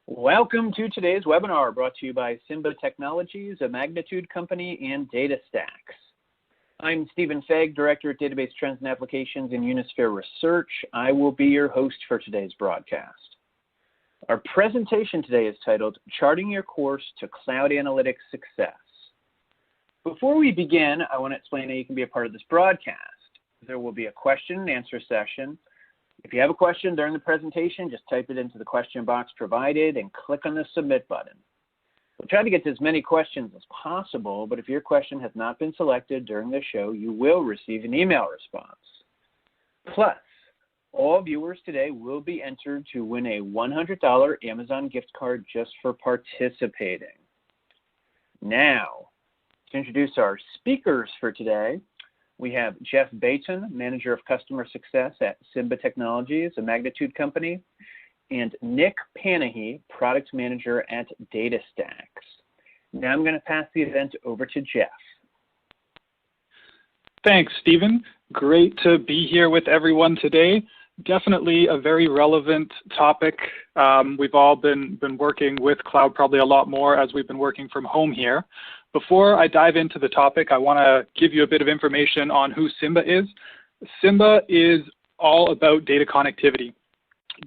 Welcome to today's webinar brought to you by Simba Technologies, a Magnitude company, and DataStax. I'm Stephen Fegg, Director at Database Trends and Applications in Unisphere Research. I will be your host for today's broadcast. Our presentation today is titled, Charting Your Course to Cloud Analytics Success. Before we begin, I want to explain how you can be a part of this broadcast. There will be a question and answer session. If you have a question during the presentation, just type it into the question box provided and click on the submit button. We'll try to get to as many questions as possible, but if your question has not been selected during the show, you will receive an email response. Plus, all viewers today will be entered to win a $100 Amazon gift card just for participating. Now, to introduce our speakers for today, we have Jeff Baton, Manager of Customer Success at Simba Technologies, a Magnitude company, and Nick Panahy, Product Manager at DataStax. Now I'm going to pass the event over to Jeff. Thanks, Stephen. Great to be here with everyone today. Definitely a very relevant topic. We've all been working with cloud probably a lot more as we've been working from home here. Before I dive into the topic, I want to give you a bit of information on who Simba is. Simba is all about data connectivity.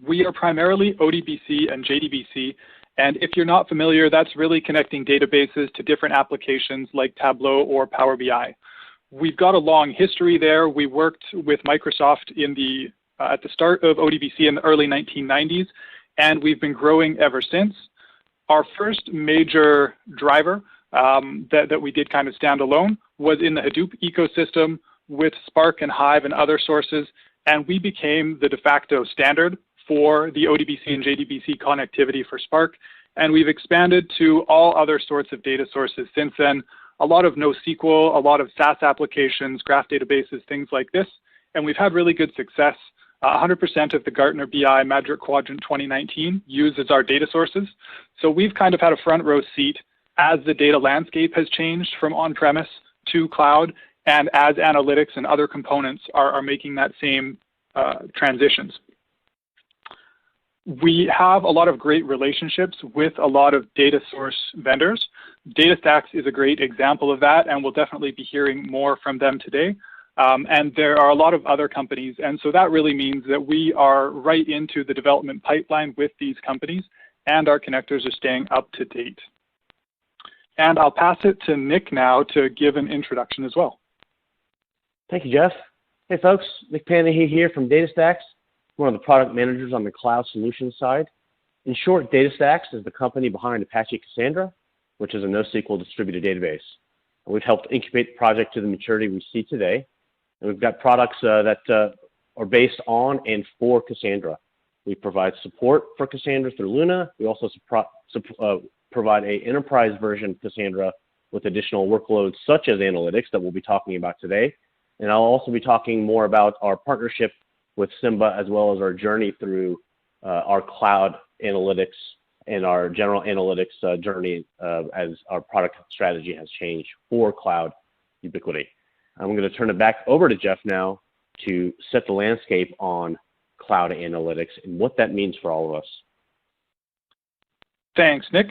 We are primarily ODBC and JDBC, and if you're not familiar, that's really connecting databases to different applications like Tableau or Power BI. We've got a long history there. We worked with Microsoft at the start of ODBC in the early 1990s, and we've been growing ever since. Our first major driver that we did kind of stand alone was in the Hadoop ecosystem with Spark and Hive and other sources, and we became the de facto standard for the ODBC and JDBC connectivity for Spark, and we've expanded to all other sorts of data sources since then, a lot of NoSQL, a lot of SaaS applications, graph databases, things like this, and we've had really good success. 100% of the Gartner BI Magic Quadrant 2019 uses our data sources, so we've kind of had a front row seat as the data landscape has changed from on-premise to cloud, and as analytics and other components are making that same transitions. We have a lot of great relationships with a lot of data source vendors. DataStax is a great example of that, and we'll definitely be hearing more from them today. And there are a lot of other companies, and so that really means that we are right into the development pipeline with these companies, and our connectors are staying up to date. And I'll pass it to Nick now to give an introduction as well. Thank you, Jeff. Hey, folks. Nick Panahy here from DataStax, one of the product managers on the cloud solutions side. In short, DataStax is the company behind Apache Cassandra, which is a NoSQL distributed database. And we've helped incubate the project to the maturity we see today. And we've got products that are based on and for Cassandra. We provide support for Cassandra through Luna. We also provide an enterprise version of Cassandra with additional workloads such as analytics that we'll be talking about today. And I'll also be talking more about our partnership with Simba as well as our journey through our cloud analytics and our general analytics journey as our product strategy has changed for cloud ubiquity. I'm going to turn it back over to Jeff now to set the landscape on cloud analytics and what that means for all of us. Thanks, Nick.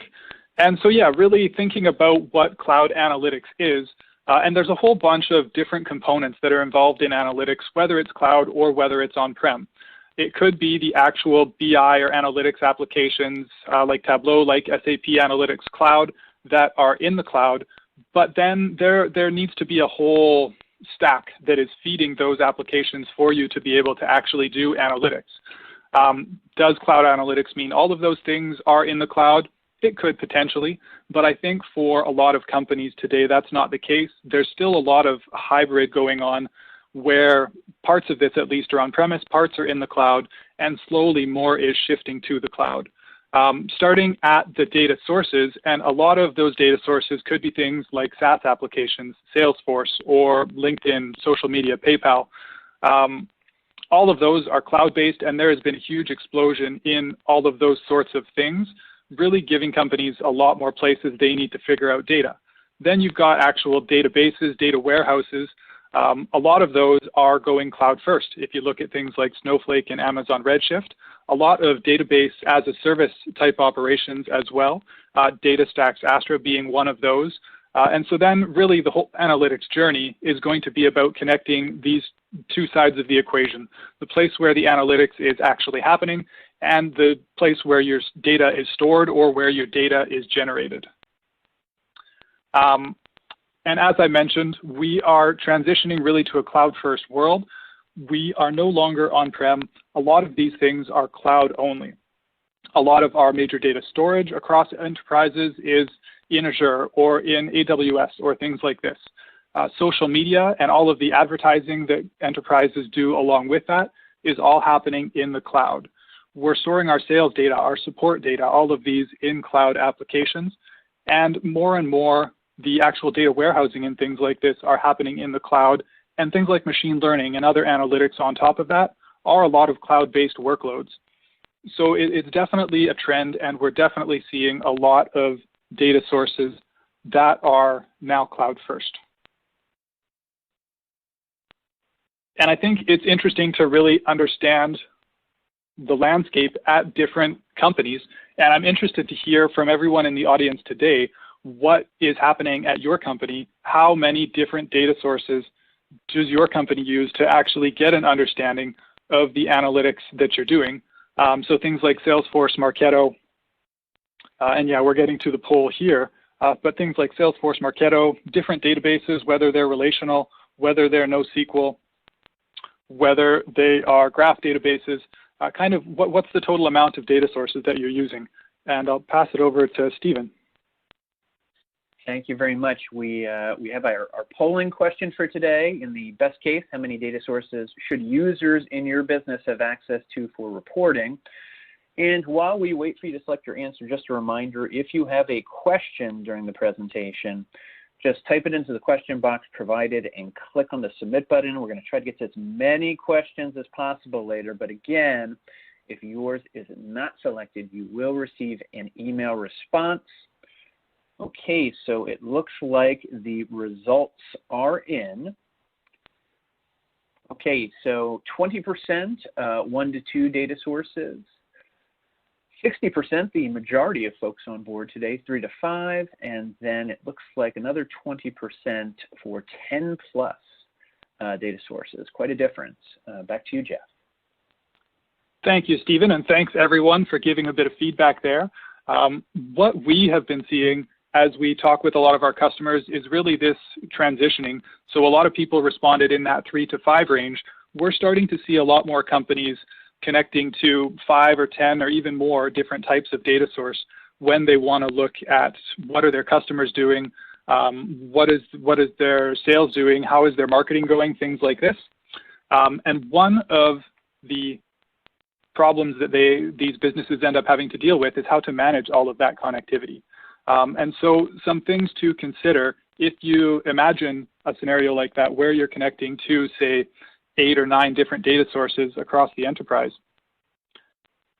And so, yeah, really thinking about what cloud analytics is, and there's a whole bunch of different components that are involved in analytics, whether it's cloud or whether it's on-prem. It could be the actual BI or analytics applications like Tableau, like SAP Analytics Cloud that are in the cloud, but then there needs to be a whole stack that is feeding those applications for you to be able to actually do analytics. Does cloud analytics mean all of those things are in the cloud? It could potentially, but I think for a lot of companies today, that's not the case. There's still a lot of hybrid going on where parts of this at least are on-premise, parts are in the cloud, and slowly more is shifting to the cloud. Starting at the data sources, and a lot of those data sources could be things like SaaS applications, Salesforce, or LinkedIn, social media, PayPal. All of those are cloud-based, and there has been a huge explosion in all of those sorts of things, really giving companies a lot more places they need to figure out data. Then you've got actual databases, data warehouses, A lot of those are going cloud first. If you look at things like Snowflake and Amazon Redshift, a lot of database as a service type operations as well, DataStax Astra being one of those. And so then really the whole analytics journey is going to be about connecting these two sides of the equation, the place where the analytics is actually happening and the place where your data is stored or where your data is generated. And as I mentioned, we are transitioning really to a cloud-first world. We are no longer on-prem. A lot of these things are cloud only. A lot of our major data storage across enterprises is in Azure or in AWS or things like this. Social media and all of the advertising that enterprises do along with that is all happening in the cloud. We're storing our sales data, our support data, all of these in cloud applications, and more, the actual data warehousing and things like this are happening in the cloud, and things like machine learning and other analytics on top of that are a lot of cloud-based workloads. So it's definitely a trend, and we're definitely seeing a lot of data sources that are now cloud first. And I think it's interesting to really understand the landscape at different companies, and I'm interested to hear from everyone in the audience today what is happening at your company. How many different data sources does your company use to actually get an understanding of the analytics that you're doing? So things like Salesforce, Marketo, and yeah, we're getting to the poll here, but things like Salesforce, Marketo, different databases, whether they're relational, whether they're NoSQL, whether they are graph databases, kind of what's the total amount of data sources that you're using? And I'll pass it over to Stephen. Thank you very much. We have our polling question for today. In the best case, how many data sources should users in your business have access to for reporting? And while we wait for you to select your answer, just a reminder, if you have a question during the presentation, just type it into the question box provided and click on the submit button. We're going to try to get to as many questions as possible later, but again, if yours is not selected, you will receive an email response. Okay, so it looks like the results are in. Okay, so 20%, 1 to 2 data sources. 60%, the majority of folks on board today, 3 to 5, and then it looks like another 20% for 10 plus data sources. Quite a difference. Back to you, Jeff. Thank you, Stephen, and thanks everyone for giving a bit of feedback there. What we have been seeing as we talk with a lot of our customers is really this transitioning. So a lot of people responded in that 3 to 5 range. We're starting to see a lot more companies connecting to 5 or 10 or even more different types of data source when they want to look at what are their customers doing, what is their sales doing, how is their marketing going, things like this. And one of the problems that these businesses end up having to deal with is how to manage all of that connectivity. And so some things to consider if you imagine a scenario like that where you're connecting to, say, 8 or 9 different data sources across the enterprise.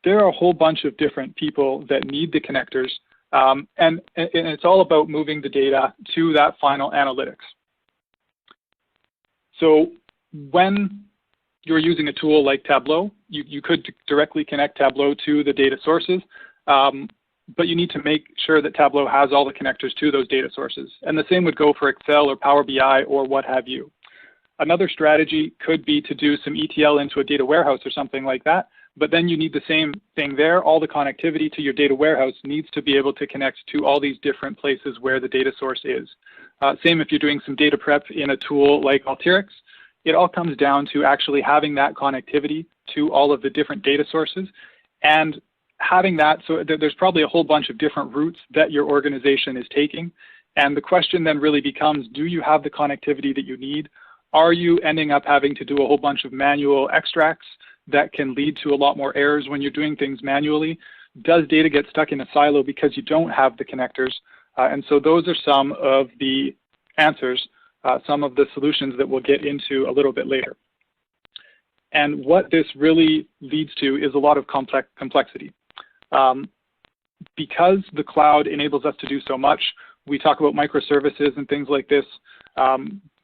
There are a whole bunch of different people that need the connectors, and it's all about moving the data to that final analytics. So when you're using a tool like Tableau, you could directly connect Tableau to the data sources, but you need to make sure that Tableau has all the connectors to those data sources. And the same would go for Excel or Power BI or what have you. Another strategy could be to do some ETL into a data warehouse or something like that, but then you need the same thing there. All the connectivity to your data warehouse needs to be able to connect to all these different places where the data source is. Same if you're doing some data prep in a tool like Alteryx. It all comes down to actually having that connectivity to all of the different data sources and having that, so there's probably a whole bunch of different routes that your organization is taking. And the question then really becomes, do you have the connectivity that you need? Are you ending up having to do a whole bunch of manual extracts that can lead to a lot more errors when you're doing things manually? Does data get stuck in a silo because you don't have the connectors? And so those are some of the answers, some of the solutions that we'll get into a little bit later. And what this really leads to is a lot of complexity. Because the cloud enables us to do so much, we talk about microservices and things like this.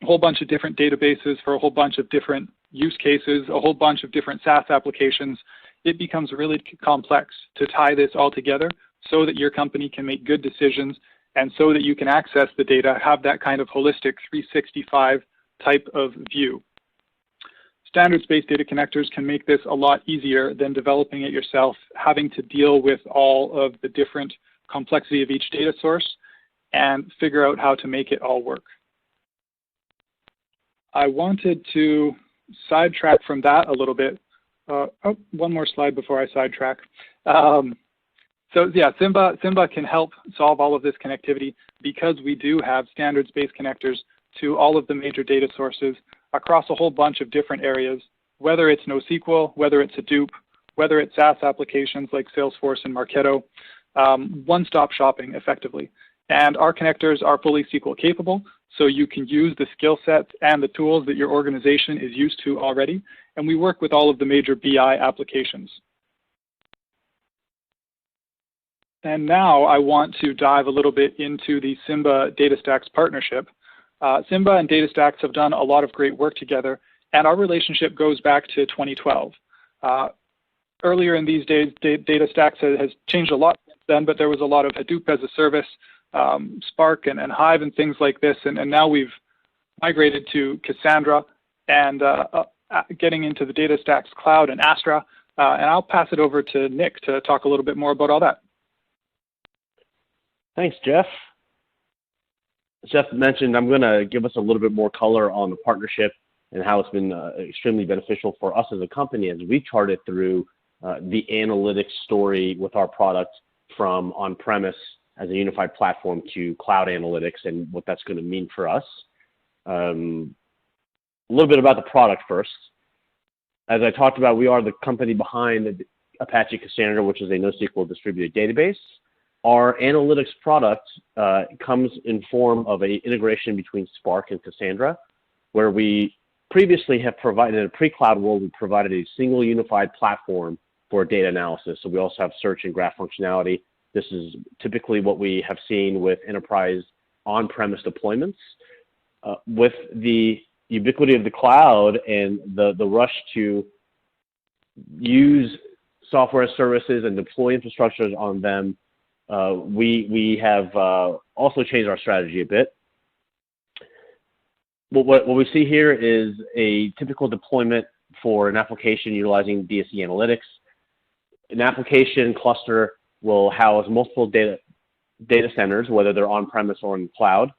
a whole bunch of different databases for a whole bunch of different use cases, a whole bunch of different SaaS applications, it becomes really complex to tie this all together so that your company can make good decisions and so that you can access the data, have that kind of holistic 365 type of view. Standards-based data connectors can make this a lot easier than developing it yourself, having to deal with all of the different complexity of each data source and figure out how to make it all work. I wanted to sidetrack from that a little bit. One more slide before I sidetrack. So yeah, Simba can help solve all of this connectivity because we do have standards-based connectors to all of the major data sources across a whole bunch of different areas, whether it's NoSQL, whether it's Hadoop, whether it's SaaS applications like Salesforce and Marketo, one-stop shopping effectively. And our connectors are fully SQL capable, so you can use the skill sets and the tools that your organization is used to already, and we work with all of the major BI applications. And now I want to dive a little bit into the Simba DataStax partnership. Simba and DataStax have done a lot of great work together, and our relationship goes back to 2012. Earlier in these days, DataStax has changed a lot since then, but there was a lot of Hadoop as a service, Spark and Hive and things like this, and now we've migrated to Cassandra and getting into the DataStax Cloud and Astra, and I'll pass it over to Nick to talk a little bit more about all that. Thanks, Jeff. As Jeff mentioned, I'm going to give us a little bit more color on the partnership and how it's been extremely beneficial for us as a company as we charted through the analytics story with our product from on-premise as a unified platform to cloud analytics and what that's going to mean for us. A little bit about the product first. As I talked about, we are the company behind the Apache Cassandra, which is a NoSQL distributed database. Our analytics product comes in form of an integration between Spark and Cassandra, where we previously have provided, in a pre-cloud world, we provided a single unified platform for data analysis. So we also have search and graph functionality. This is typically what we have seen with enterprise on-premise deployments. With the ubiquity of the cloud and the rush to use software services and deploy infrastructures on them, we have also changed our strategy a bit. What we see here is a typical deployment for an application utilizing DSE analytics. An application cluster will house multiple data centers, whether they're on-premise or in the cloud.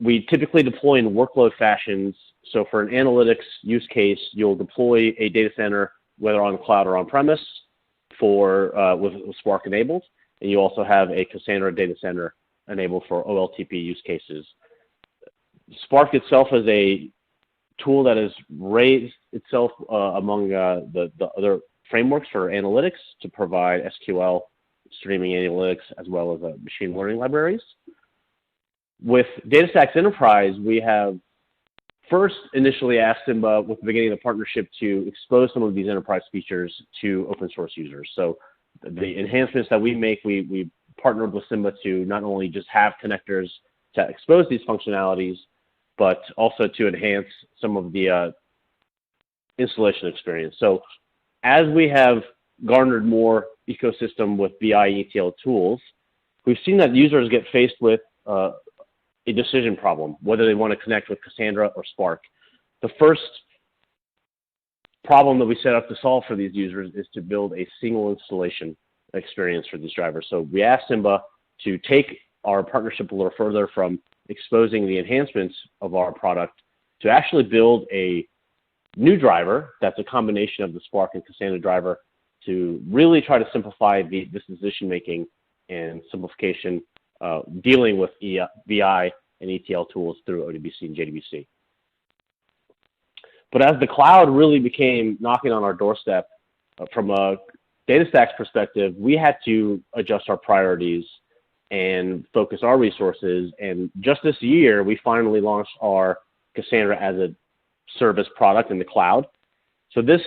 We typically deploy in workload fashions. So for an analytics use case, you'll deploy a data center, whether on the cloud or on-premise, with Spark enabled. And you also have a Cassandra data center enabled for OLTP use cases. Spark itself is a tool that has raised itself among the other frameworks for analytics to provide SQL, streaming analytics, as well as machine learning libraries. With DataStax Enterprise, we have first initially asked Simba with the beginning of the partnership to expose some of these enterprise features to open source users. So the enhancements that we make, we partnered with Simba to not only just have connectors to expose these functionalities, but also to enhance some of the installation experience. So as we have garnered more ecosystem with BI and ETL tools, we've seen that users get faced with a decision problem, whether they want to connect with Cassandra or Spark. The first problem that we set up to solve for these users is to build a single installation experience for these drivers. So we asked Simba to take our partnership a little further from exposing the enhancements of our product to actually build a new driver that's a combination of the Spark and Cassandra driver to really try to simplify this decision making and simplification dealing with BI and ETL tools through ODBC and JDBC. But as the cloud really became knocking on our doorstep, from a DataStax perspective, we had to adjust our priorities and focus our resources. And just this year, we finally launched our Cassandra as a service product in the cloud. So this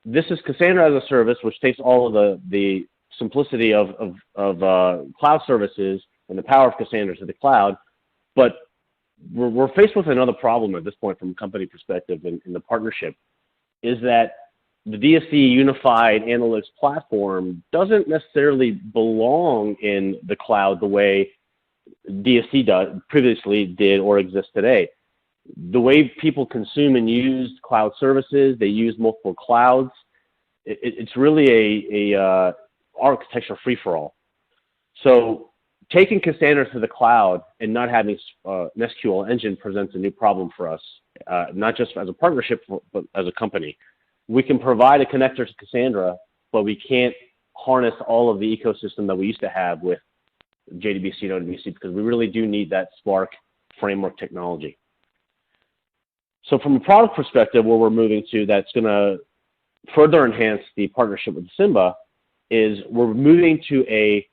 is Cassandra as a service, which takes all of the simplicity of cloud services and the power of Cassandra to the cloud, but we're faced with another problem at this point from a company perspective in the partnership, is that the DSC Unified Analytics Platform doesn't necessarily belong in the cloud the way DSC previously did or exists today. The way people consume and use cloud services, they use multiple clouds. It's really a architecture free-for-all. So taking Cassandra to the cloud and not having an SQL engine presents a new problem for us, not just as a partnership, but as a company. We can provide a connector to Cassandra, but we can't harness all of the ecosystem that we used to have with JDBC and ODBC, because we really do need that Spark framework technology. So from a product perspective, where we're moving to that's going to further enhance the partnership with Simba is we're moving to a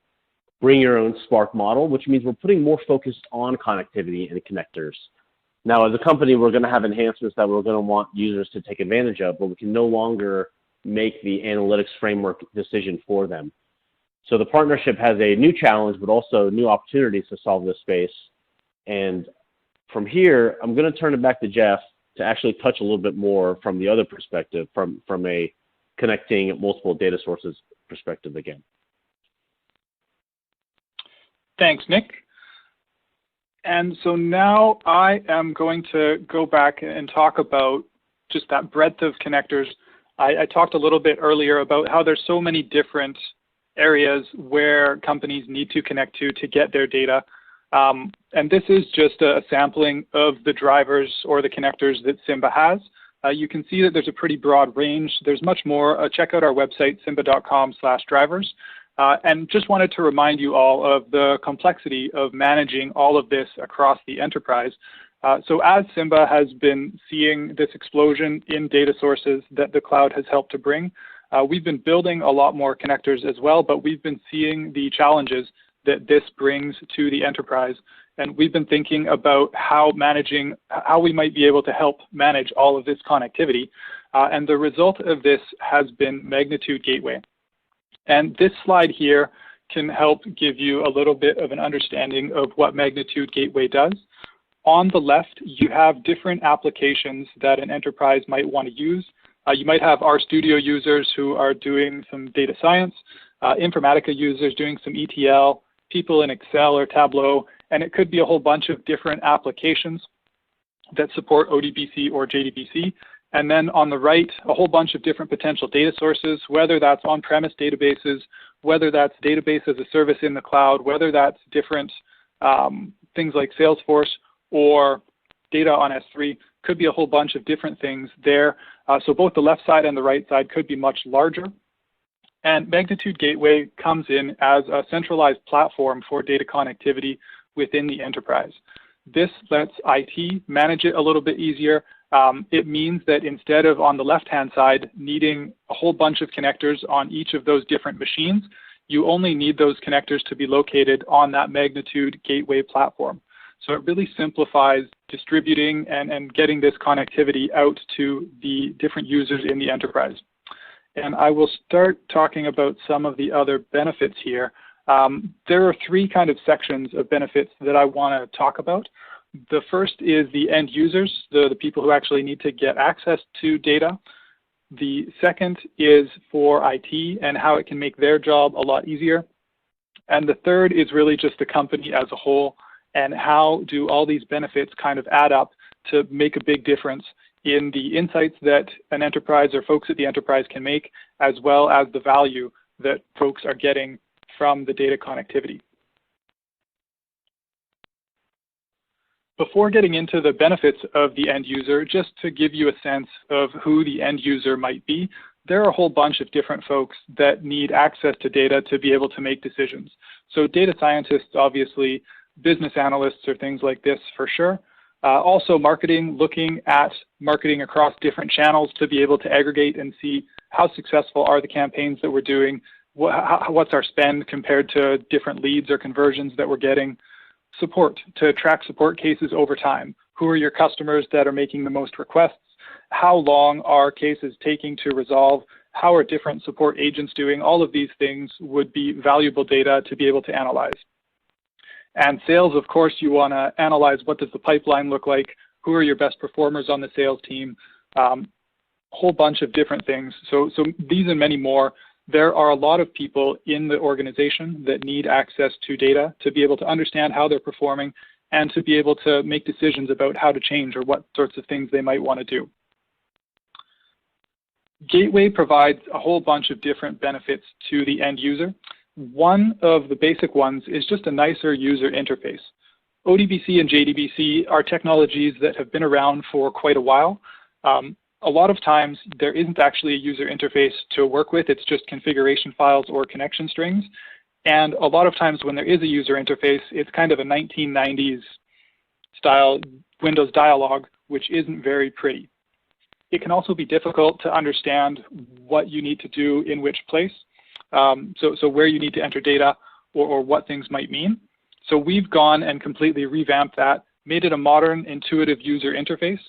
bring your own Spark model, which means we're putting more focus on connectivity and connectors. Now, as a company, we're going to have enhancements that we're going to want users to take advantage of, but we can no longer make the analytics framework decision for them. So the partnership has a new challenge, but also new opportunities to solve this space. And from here, I'm going to turn it back to Jeff to actually touch a little bit more from the other perspective, from a connecting multiple data sources perspective again. Thanks, Nick. And so now I am going to go back and talk about just that breadth of connectors. I talked a little bit earlier about how there's so many different areas where companies need to connect to get their data. And this is just a sampling of the drivers or the connectors that Simba has. You can see that there's a pretty broad range. There's much more. Check out our website, simba.com/drivers. And just wanted to remind you all of the complexity of managing all of this across the enterprise. So as Simba has been seeing this explosion in data sources that the cloud has helped to bring, we've been building a lot more connectors as well, but we've been seeing the challenges that this brings to the enterprise. And we've been thinking about how we might be able to help manage all of this connectivity. And the result of this has been Magnitude Gateway. And this slide here can help give you a little bit of an understanding of what Magnitude Gateway does. On the left, you have different applications that an enterprise might want to use. You might have RStudio users who are doing some data science, Informatica users doing some ETL, people in Excel or Tableau, and it could be a whole bunch of different applications that support ODBC or JDBC. And then on the right, a whole bunch of different potential data sources, whether that's on-premise databases, whether that's database as a service in the cloud, whether that's different things like Salesforce or data on S3, could be a whole bunch of different things there. So both the left side and the right side could be much larger. And Magnitude Gateway comes in as a centralized platform for data connectivity within the enterprise. This lets IT manage it a little bit easier. It means that instead of on the left-hand side needing a whole bunch of connectors on each of those different machines, you only need those connectors to be located on that Magnitude Gateway platform. So it really simplifies distributing and getting this connectivity out to the different users in the enterprise. And I will start talking about some of the other benefits here. There are three kind of sections of benefits that I want to talk about. The first is the end users, the people who actually need to get access to data. The second is for IT and how it can make their job a lot easier. And the third is really just the company as a whole and how do all these benefits kind of add up to make a big difference in the insights that an enterprise or folks at the enterprise can make, as well as the value that folks are getting from the data connectivity. Before getting into the benefits of the end user, just to give you a sense of who the end user might be, there are a whole bunch of different folks that need access to data to be able to make decisions. So data scientists, obviously, business analysts or things like this for sure. Also marketing, looking at marketing across different channels to be able to aggregate and see how successful are the campaigns that we're doing, what's our spend compared to different leads or conversions that we're getting. Support, to track support cases over time. Who are your customers that are making the most requests? How long are cases taking to resolve? How are different support agents doing? All of these things would be valuable data to be able to analyze. And sales, of course, you want to analyze what does the pipeline look like, who are your best performers on the sales team, whole bunch of different things. So these and many more. There are a lot of people in the organization that need access to data to be able to understand how they're performing and to be able to make decisions about how to change or what sorts of things they might want to do. Gateway provides a whole bunch of different benefits to the end user. One of the basic ones is just a nicer user interface. ODBC and JDBC are technologies that have been around for quite a while. A lot of times there isn't actually a user interface to work with, it's just configuration files or connection strings. And a lot of times when there is a user interface, it's kind of a 1990s style Windows dialog, which isn't very pretty. It can also be difficult to understand what you need to do in which place, so where you need to enter data or what things might mean. So we've gone and completely revamped that, made it a modern, intuitive user interface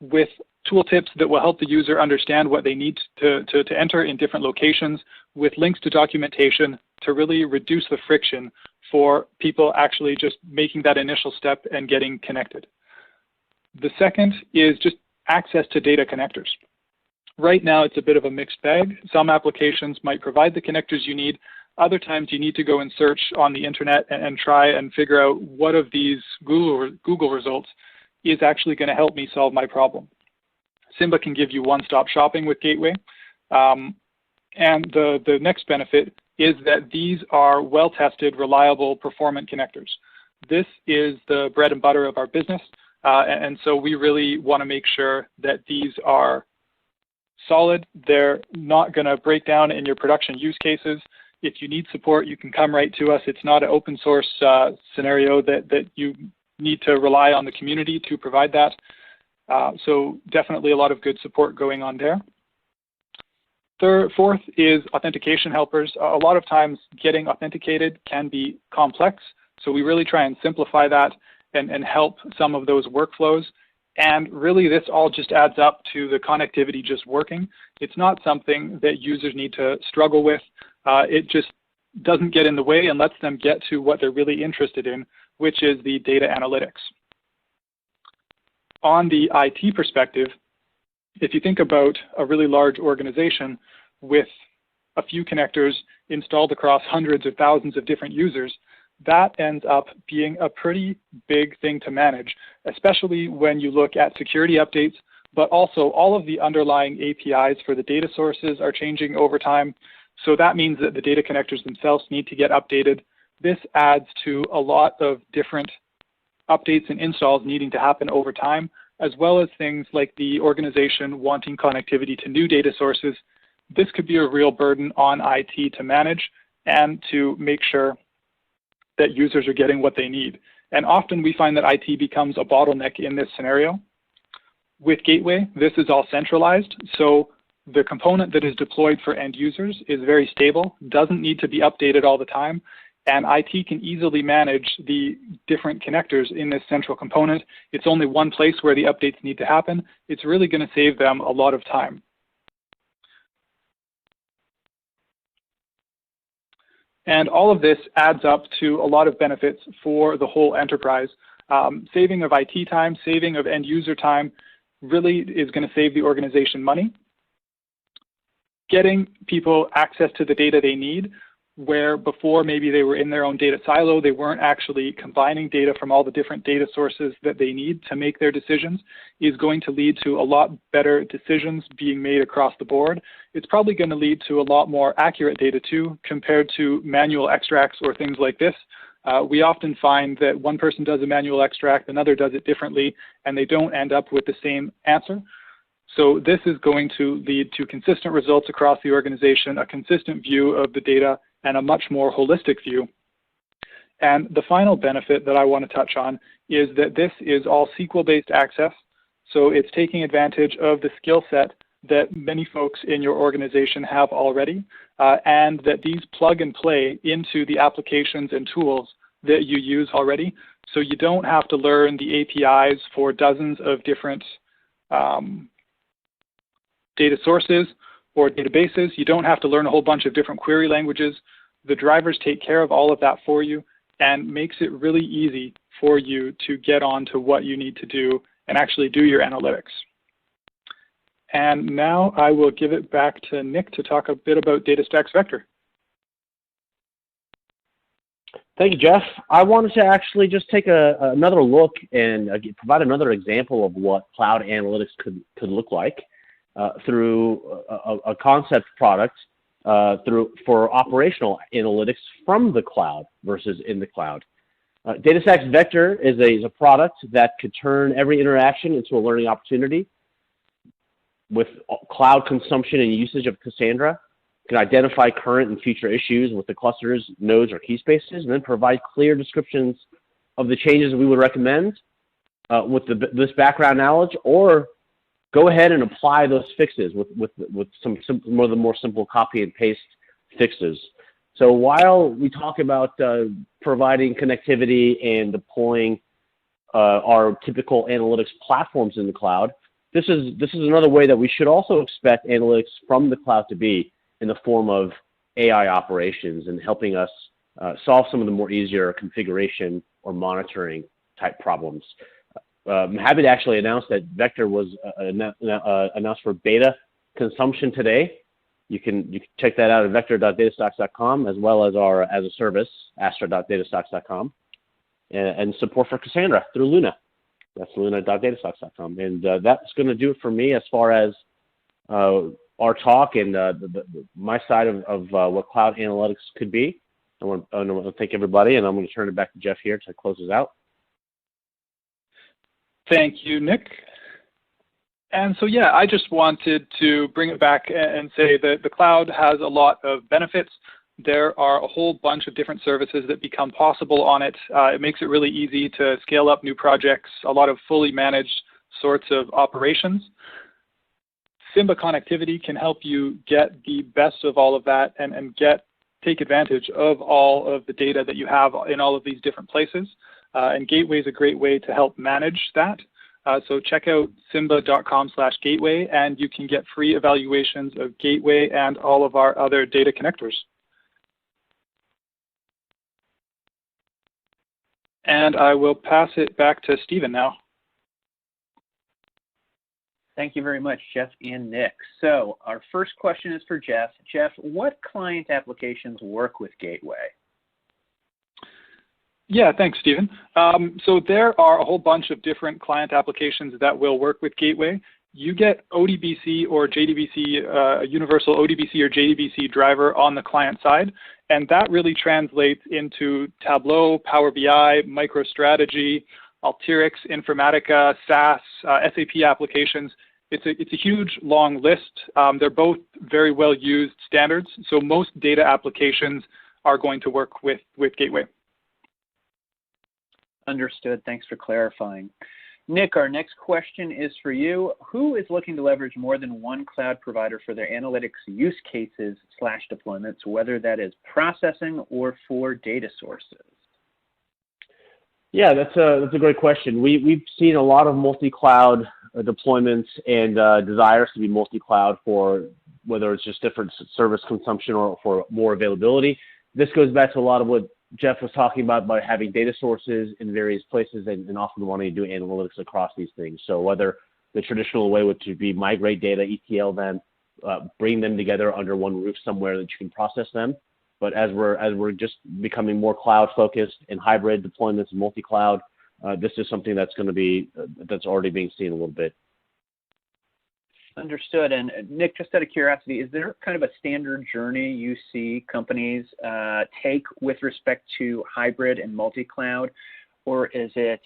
with tooltips that will help the user understand what they need to enter in different locations, with links to documentation to really reduce the friction for people actually just making that initial step and getting connected. The second is just access to data connectors. Right now, it's a bit of a mixed bag. Some applications might provide the connectors you need. Other times, you need to go and search on the internet and try and figure out what of these Google results is actually going to help me solve my problem. Simba can give you one-stop shopping with Gateway. And the next benefit is that these are well-tested, reliable, performant connectors. This is the bread and butter of our business. And so we really want to make sure that these are solid. They're not going to break down in your production use cases. If you need support, you can come right to us. It's not an open source scenario that you need to rely on the community to provide that. So definitely a lot of good support going on there. Fourth is authentication helpers. A lot of times getting authenticated can be complex. So we really try and simplify that and help some of those workflows. And really this all just adds up to the connectivity just working. It's not something that users need to struggle with. It just doesn't get in the way and lets them get to what they're really interested in, which is the data analytics. On the IT perspective, if you think about a really large organization with a few connectors installed across hundreds or thousands of different users, that ends up being a pretty big thing to manage, especially when you look at security updates, but also all of the underlying APIs for the data sources are changing over time. So that means that the data connectors themselves need to get updated. This adds to a lot of different updates and installs needing to happen over time, as well as things like the organization wanting connectivity to new data sources. This could be a real burden on IT to manage and to make sure that users are getting what they need. And often we find that IT becomes a bottleneck in this scenario. With Gateway, this is all centralized, so the component that is deployed for end users is very stable, doesn't need to be updated all the time, and IT can easily manage the different connectors in this central component. It's only one place where the updates need to happen. It's really going to save them a lot of time. And all of this adds up to a lot of benefits for the whole enterprise. Saving of IT time, saving of end user time really is going to save the organization money. Getting people access to the data they need, where before maybe they were in their own data silo, they weren't actually combining data from all the different data sources that they need to make their decisions, is going to lead to a lot better decisions being made across the board. It's probably going to lead to a lot more accurate data too, compared to manual extracts or things like this. We often find that one person does a manual extract, another does it differently, and they don't end up with the same answer. So this is going to lead to consistent results across the organization, a consistent view of the data, and a much more holistic view. And the final benefit that I want to touch on is that this is all SQL-based access. So it's taking advantage of the skill set that many folks in your organization have already, and that these plug and play into the applications and tools that you use already. So you don't have to learn the APIs for dozens of different data sources or databases. You don't have to learn a whole bunch of different query languages. The drivers take care of all of that for you, and makes it really easy for you to get on to what you need to do and actually do your analytics. And now I will give it back to Nick to talk a bit about DataStax Vector. Thank you, Jeff. I wanted to actually just take another look and provide another example of what cloud analytics could look like through a concept product for operational analytics from the cloud versus in the cloud. DataStax Vector is a product that could turn every interaction into a learning opportunity with cloud consumption and usage of Cassandra. Can identify current and future issues with the clusters, nodes, or key spaces, and then provide clear descriptions of the changes we would recommend with this background knowledge, or go ahead and apply those fixes with some more simple copy and paste fixes. So while we talk about providing connectivity and deploying our typical analytics platforms in the cloud, this is another way that we should also expect analytics from the cloud to be, in the form of AI operations and helping us solve some of the more easier configuration or monitoring type problems. I'm happy to actually announce that Vector was announced for beta consumption today. You can check that out at vector.datastocks.com, as well as our as a service, astra.datastocks.com, and support for Cassandra through Luna. That's luna.datastocks.com. And that's going to do it for me as far as our talk and my side of what cloud analytics could be. I want to thank everybody, and I'm going to turn it back to Jeff here to close us out. Thank you, Nick. And so, yeah, I just wanted to bring it back and say that the cloud has a lot of benefits. There are a whole bunch of different services that become possible on it. It makes it really easy to scale up new projects, a lot of fully managed sorts of operations. Simba connectivity can help you get the best of all of that and take advantage of all of the data that you have in all of these different places. And Gateway is a great way to help manage that. So check out simba.com/gateway, and you can get free evaluations of Gateway and all of our other data connectors. And I will pass it back to Stephen now. Thank you very much, Jeff and Nick. So our first question is for Jeff. Jeff, what client applications work with Gateway? Yeah, thanks, Stephen. So there are a whole bunch of different client applications that will work with Gateway. You get ODBC or JDBC, universal ODBC or JDBC driver on the client side, and that really translates into Tableau, Power BI, MicroStrategy, Alteryx, Informatica, SAS, SAP applications. It's a huge, long list. They're both very well used standards, so most data applications are going to work with Gateway. Understood. Thanks for clarifying. Nick, our next question is for you. Who is looking to leverage more than one cloud provider for their analytics use cases / deployments, whether that is processing or for data sources? Yeah, that's a great question. We've seen a lot of multi-cloud deployments and desires to be multi-cloud for whether it's just different service consumption or for more availability. This goes back to a lot of what Jeff was talking about by having data sources in various places and often wanting to do analytics across these things. So whether the traditional way would be migrate data, ETL them, bring them together under one roof somewhere that you can process them. But as we're just becoming more cloud focused and hybrid deployments and multi-cloud, this is something that's going to be that's already being seen a little bit. Understood. And Nick, just out of curiosity, is there kind of a standard journey you see companies take with respect to hybrid and multi-cloud, or is it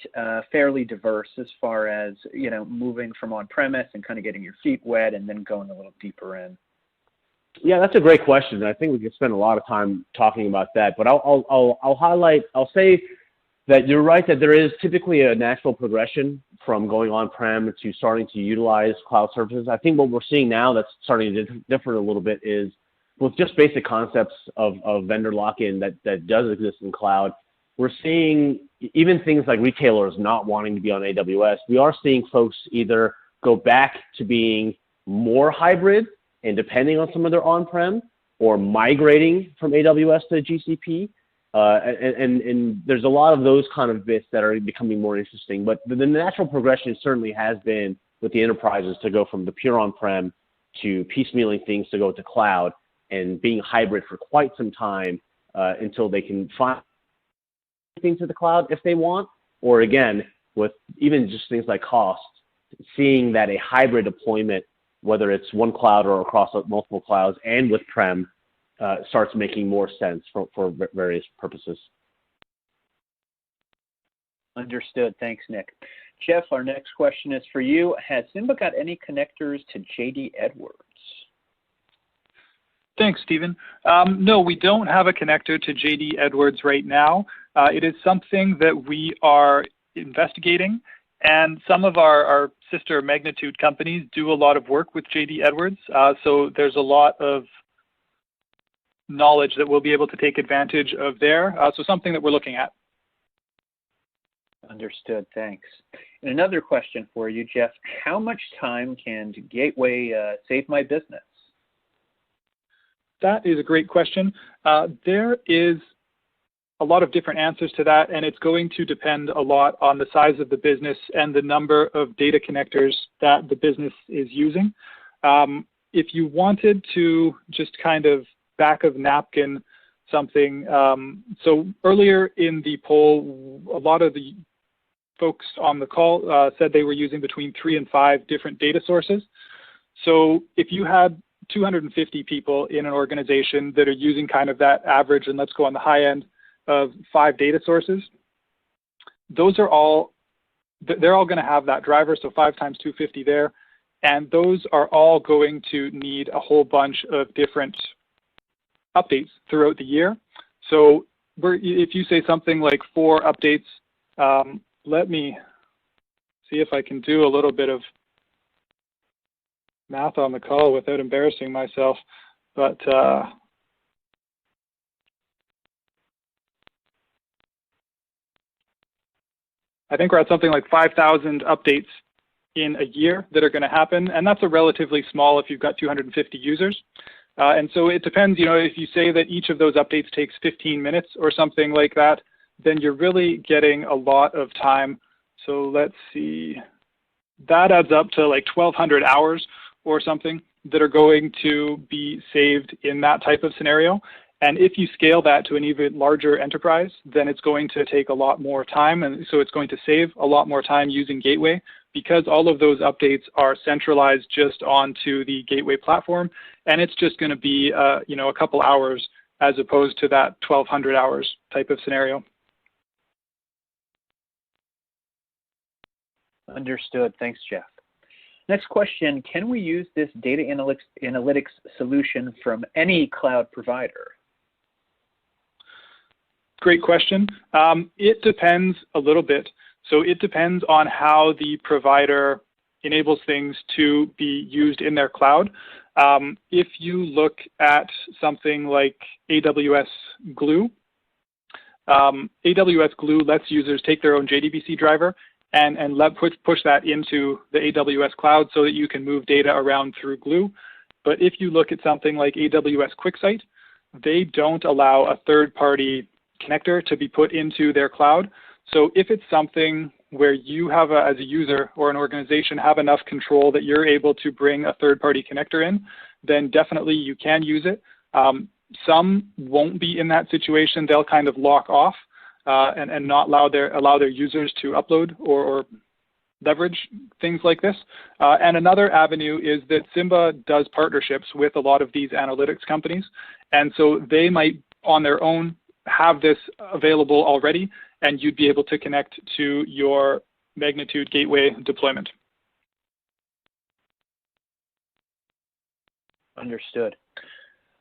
fairly diverse as far as, you know, moving from on-premise and kind of getting your feet wet and then going a little deeper in? Yeah, that's a great question. I think we could spend a lot of time talking about that, but I'll say that you're right that there is typically a natural progression from going on-prem to starting to utilize cloud services. I think what we're seeing now that's starting to differ a little bit is with just basic concepts of vendor lock-in that does exist in cloud. We're seeing even things like retailers not wanting to be on AWS. We are seeing folks either go back to being more hybrid and depending on some of their on-prem, or migrating from AWS to GCP. And there's a lot of those kind of bits that are becoming more interesting. But the natural progression certainly has been with the enterprises to go from the pure on-prem to piecemealing things to go to cloud and being hybrid for quite some time until they can find things to the cloud if they want, or again, with even just things like cost, seeing that a hybrid deployment, whether it's one cloud or across multiple clouds and with prem, starts making more sense for various purposes. Understood. Thanks, Nick. Jeff, our next question is for you. Has Simba got any connectors to JD Edwards? Thanks, Stephen. No, we don't have a connector to JD Edwards right now. It is something that we are investigating, and some of our sister Magnitude companies do a lot of work with JD Edwards. So there's a lot of knowledge that we'll be able to take advantage of there. So something that we're looking at. Understood. Thanks. And another question for you, Jeff. How much time can Gateway save my business? That is a great question. There is a lot of different answers to that, and it's going to depend a lot on the size of the business and the number of data connectors that the business is using. If you wanted to just kind of back of napkin something, so earlier in the poll, a lot of the folks on the call said they were using between 3 and 5 different data sources. So if you had 250 people in an organization that are using kind of that average, and let's go on the high end of 5 data sources, those are all, they're all going to have that driver, so 5 times 250 there, and those are all going to need a whole bunch of different updates throughout the year. So if you say something like 4 updates, let me see if I can do a little bit of math on the call without embarrassing myself, but I think we're at something like 5,000 updates in a year that are going to happen, and that's a relatively small if you've got 250 users. And so it depends, you know, if you say that each of those updates takes 15 minutes or something like that, then you're really getting a lot of time. So let's see, that adds up to like 1,200 hours or something that are going to be saved in that type of scenario. And if you scale that to an even larger enterprise, then it's going to take a lot more time. And so it's going to save a lot more time using Gateway, because all of those updates are centralized just onto the Gateway platform. And it's just going to be, you know, a couple hours as opposed to that 1,200 hours type of scenario. Understood. Thanks, Jeff. Next question, can we use this data analytics solution from any cloud provider? Great question. It depends a little bit. So it depends on how the provider enables things to be used in their cloud. If you look at something like AWS Glue, AWS Glue lets users take their own JDBC driver and push that into the AWS cloud so that you can move data around through Glue. But if you look at something like AWS QuickSight, they don't allow a third-party connector to be put into their cloud. So if it's something where you have, as a user or an organization, have enough control that you're able to bring a third-party connector in, then definitely you can use it. Some won't be in that situation. They'll kind of lock off and not allow their users to upload or leverage things like this. And another avenue is that Simba does partnerships with a lot of these analytics companies. And so they might, on their own, have this available already, and you'd be able to connect to your Magnitude Gateway deployment. Understood.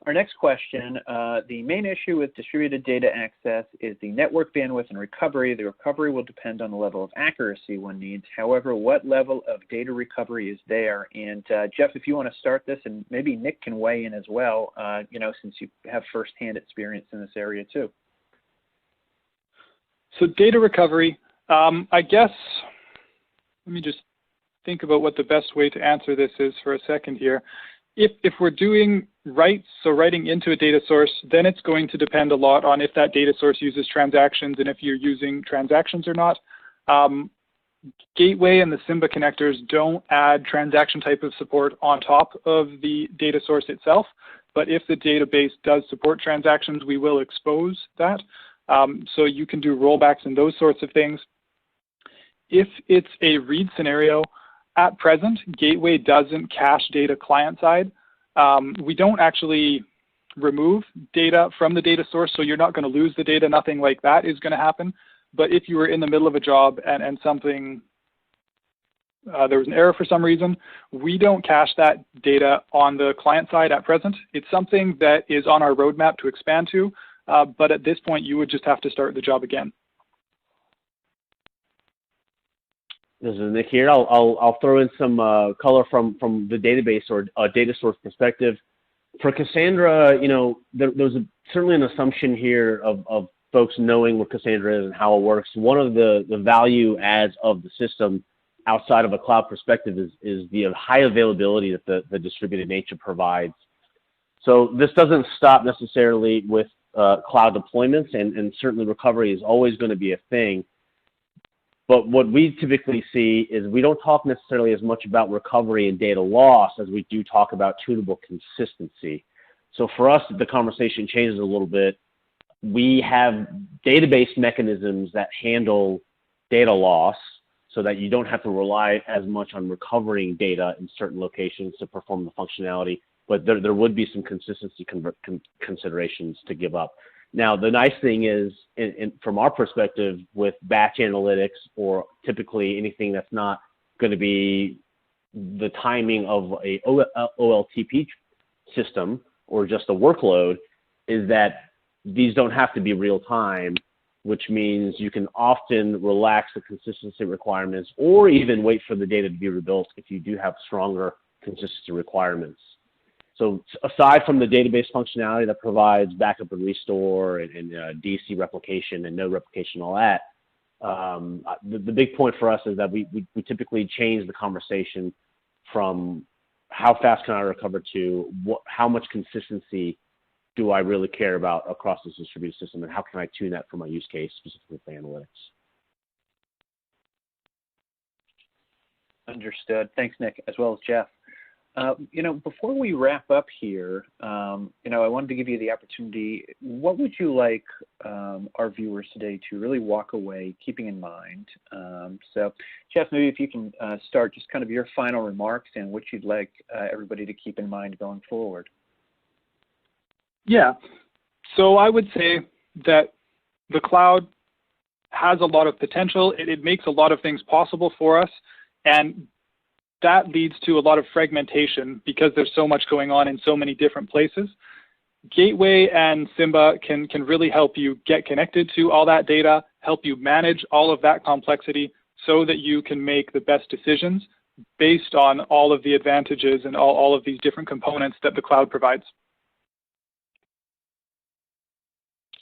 Our next question, the main issue with distributed data access is the network bandwidth and recovery. The recovery will depend on the level of accuracy one needs. However, what level of data recovery is there? And Jeff, if you want to start this, and maybe Nick can weigh in as well, you know, since you have firsthand experience in this area too. So data recovery, I guess, let me just think about what the best way to answer this is for a second here. if we're doing writes, so writing into a data source, then it's going to depend a lot on if that data source uses transactions and if you're using transactions or not. Gateway and the Simba connectors don't add transaction type of support on top of the data source itself, but if the database does support transactions, we will expose that. So you can do rollbacks and those sorts of things. If it's a read scenario, at present, Gateway doesn't cache data client-side. We don't actually remove data from the data source, so you're not going to lose the data. Nothing like that is going to happen. But if you were in the middle of a job and something, there was an error for some reason, we don't cache that data on the client side at present. It's something that is on our roadmap to expand to, but at this point, you would just have to start the job again. This is Nick here. I'll throw in some color from the database or data source perspective. For Cassandra, you know, there's certainly an assumption here of folks knowing what Cassandra is and how it works. One of the value adds of the system outside of a cloud perspective is the high availability that the distributed nature provides. So this doesn't stop necessarily with cloud deployments, and certainly recovery is always going to be a thing. But what we typically see is we don't talk necessarily as much about recovery and data loss as we do talk about tunable consistency. So for us, the conversation changes a little bit. We have database mechanisms that handle data loss so that you don't have to rely as much on recovering data in certain locations to perform the functionality, but there would be some consistency considerations to give up. Now, the nice thing is, from our perspective, with batch analytics or typically anything that's not going to be the timing of a OLTP system or just a workload, is that these don't have to be real time, which means you can often relax the consistency requirements or even wait for the data to be rebuilt if you do have stronger consistency requirements. So aside from the database functionality that provides backup and restore and DC replication and node replication, all that, the big point for us is that we typically change the conversation from how fast can I recover to how much consistency do I really care about across this distributed system, and how can I tune that for my use case, specifically for analytics. Understood. Thanks, Nick, as well as Jeff. You know, before we wrap up here, you know, I wanted to give you the opportunity. What would you like our viewers today to really walk away keeping in mind? So, Jeff, maybe if you can start just kind of your final remarks and what you'd like everybody to keep in mind going forward. Yeah. So I would say that the cloud has a lot of potential. It makes a lot of things possible for us, and that leads to a lot of fragmentation because there's so much going on in so many different places. Gateway and Simba can really help you get connected to all that data, help you manage all of that complexity so that you can make the best decisions based on all of the advantages and all of these different components that the cloud provides.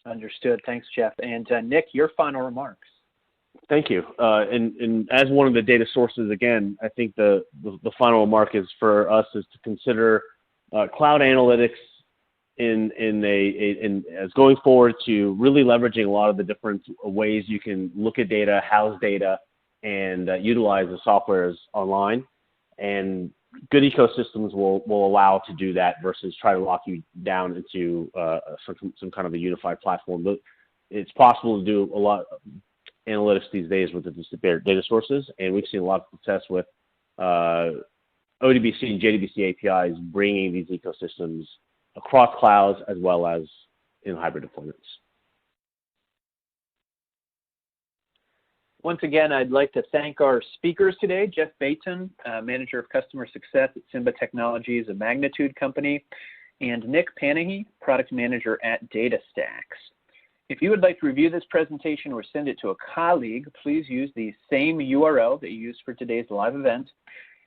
Understood. Thanks, Jeff. And Nick, your final remarks. Thank you. And as one of the data sources, again, I think the final remark is for us is to consider cloud analytics as going forward to really leveraging a lot of the different ways you can look at data, house data, and utilize the softwares online. And good ecosystems will allow to do that versus try to lock you down into some kind of a unified platform. But it's possible to do a lot of analytics these days with the disparate data sources, and we've seen a lot of success with ODBC and JDBC APIs bringing these ecosystems across clouds as well as in hybrid deployments. Once again, I'd like to thank our speakers today, Jeff Baton, Manager of Customer Success at Simba Technologies, a Magnitude company, and Nick Panahy, Product Manager at DataStax. If you would like to review this presentation or send it to a colleague, please use the same URL that you used for today's live event.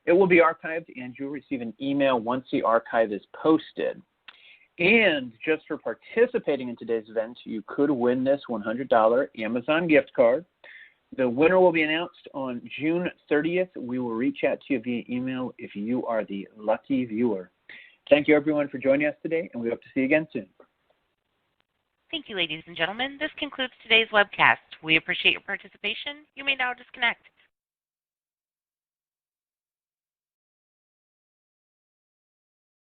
It will be archived, and you'll receive an email once the archive is posted. And just for participating in today's event, you could win this $100 Amazon gift card. The winner will be announced on June 30th. We will reach out to you via email if you are the lucky viewer. Thank you, everyone, for joining us today, and we hope to see you again soon. Thank you, ladies and gentlemen. This concludes today's webcast. We appreciate your participation. You may now disconnect.